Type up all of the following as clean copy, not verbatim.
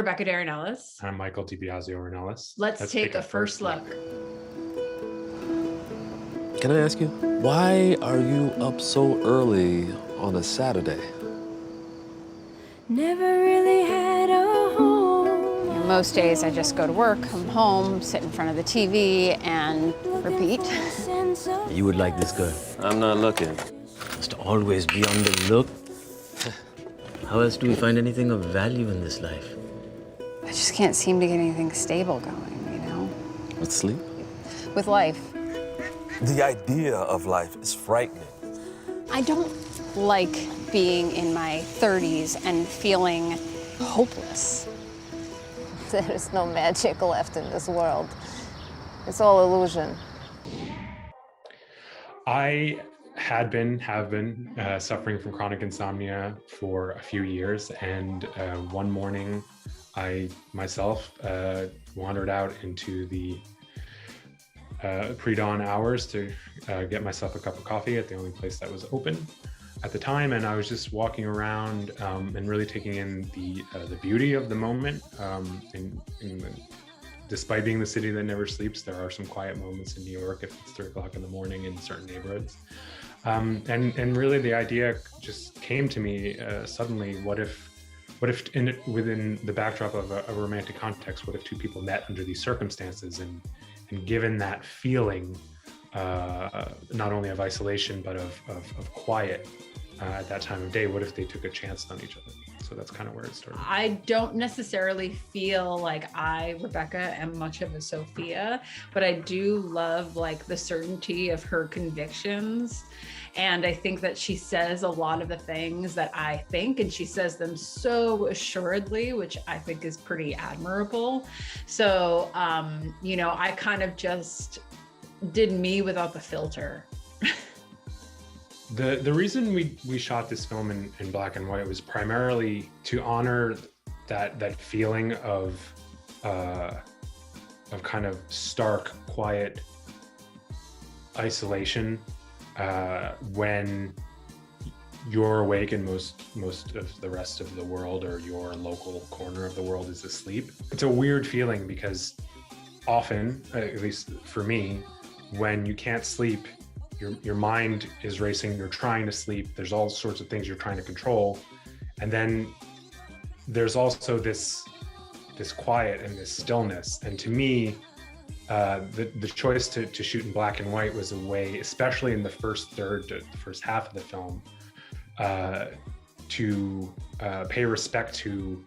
Ornelas. I'm Michael DiBiasio-Ornelas. Let's take a first look. Can I ask you, why are you up so early on a Saturday? Never really had a home. Most days I just go to work, come home, sit in front of the TV, and repeat. You would like this girl. I'm not looking. Must always be on the look. How else do we find anything of value in this life? I just can't seem to get anything stable going, you know? With sleep? With life. The idea of life is frightening. I don't like being in my 30s and feeling hopeless. There is no magic left in this world. It's all illusion. I have been suffering from chronic insomnia for a few years, and one morning I myself wandered out into the pre-dawn hours to get myself a cup of coffee at the only place that was open at the time, and I was just walking around and really taking in the beauty of the moment. Despite being the city that never sleeps, there are some quiet moments in New York if it's 3 o'clock in the morning in certain neighborhoods. And really the idea just came to me suddenly, what if within the backdrop of a romantic context, what if two people met under these circumstances and given that feeling, not only of isolation, but of quiet at that time of day, what if they took a chance on each other? So that's kind of where it started. I don't necessarily feel like Rebecca, am much of a Sophia, but I do love like the certainty of her convictions. And I think that she says a lot of the things that I think, and she says them so assuredly, which I think is pretty admirable. So, I kind of just did me without the filter. The reason we shot this film in black and white was primarily to honor that feeling of kind of stark, quiet isolation when you're awake and most of the rest of the world or your local corner of the world is asleep. It's a weird feeling because often, at least for me, when you can't sleep, your mind is racing, you're trying to sleep, there's all sorts of things you're trying to control. And then there's also this quiet and this stillness. And to me, the choice to shoot in black and white was a way, especially in the first third to the first half of the film, to pay respect to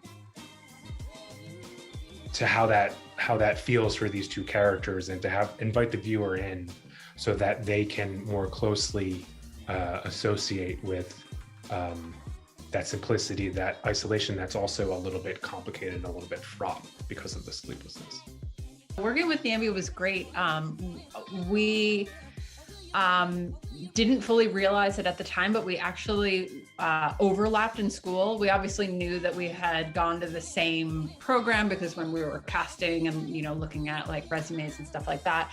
how that feels for these two characters, and to invite the viewer in so that they can more closely associate with that simplicity, that isolation that's also a little bit complicated and a little bit fraught because of the sleeplessness. Working with Nyambi was great. We didn't fully realize it at the time, but we actually overlapped in school. We obviously knew that we had gone to the same program because when we were casting and looking at like resumes and stuff like that,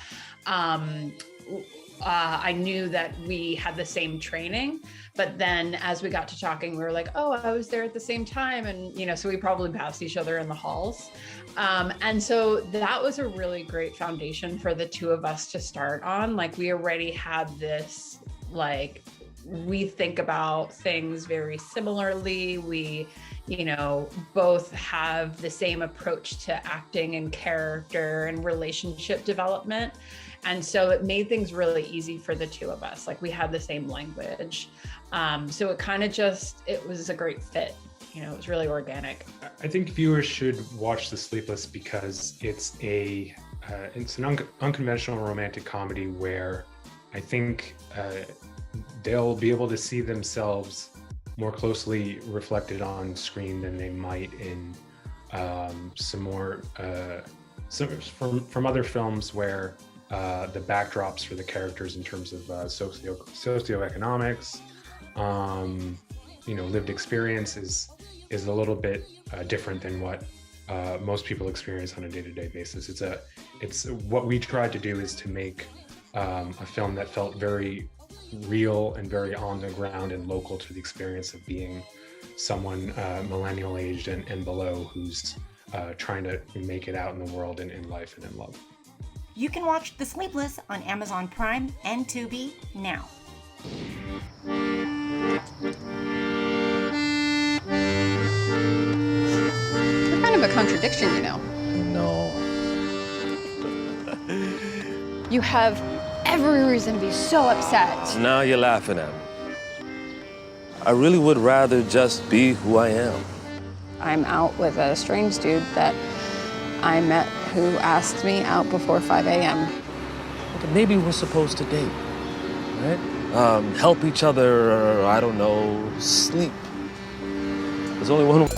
I knew that we had the same training. But then as we got to talking, we were like, oh, I was there at the same time. And, so we probably passed each other in the halls. And so that was a really great foundation for the two of us to start on. Like, we already had this, like, we think about things very similarly. We, both have the same approach to acting and character and relationship development. And so it made things really easy for the two of us. Like, we had the same language. So it kind of it was a great fit. It was really organic. I think viewers should watch The Sleepless because it's an unconventional romantic comedy where I think they'll be able to see themselves more closely reflected on screen than they might in from other films where the backdrops for the characters in terms of socioeconomics, lived experience is a little bit different than what most people experience on a day-to-day basis. It's what we tried to do is to make a film that felt very real and very on the ground and local to the experience of being someone millennial aged and below who's trying to make it out in the world and in life and in love. You can watch The Sleepless on Amazon Prime and Tubi now. You're kind of a contradiction, you know. No. You have every reason to be so upset. Now you're laughing at me. I really would rather just be who I am. I'm out with a strange dude that I met who asked me out before 5 a.m. Okay, maybe we're supposed to date, right? Help each other, I don't know, sleep. There's only one.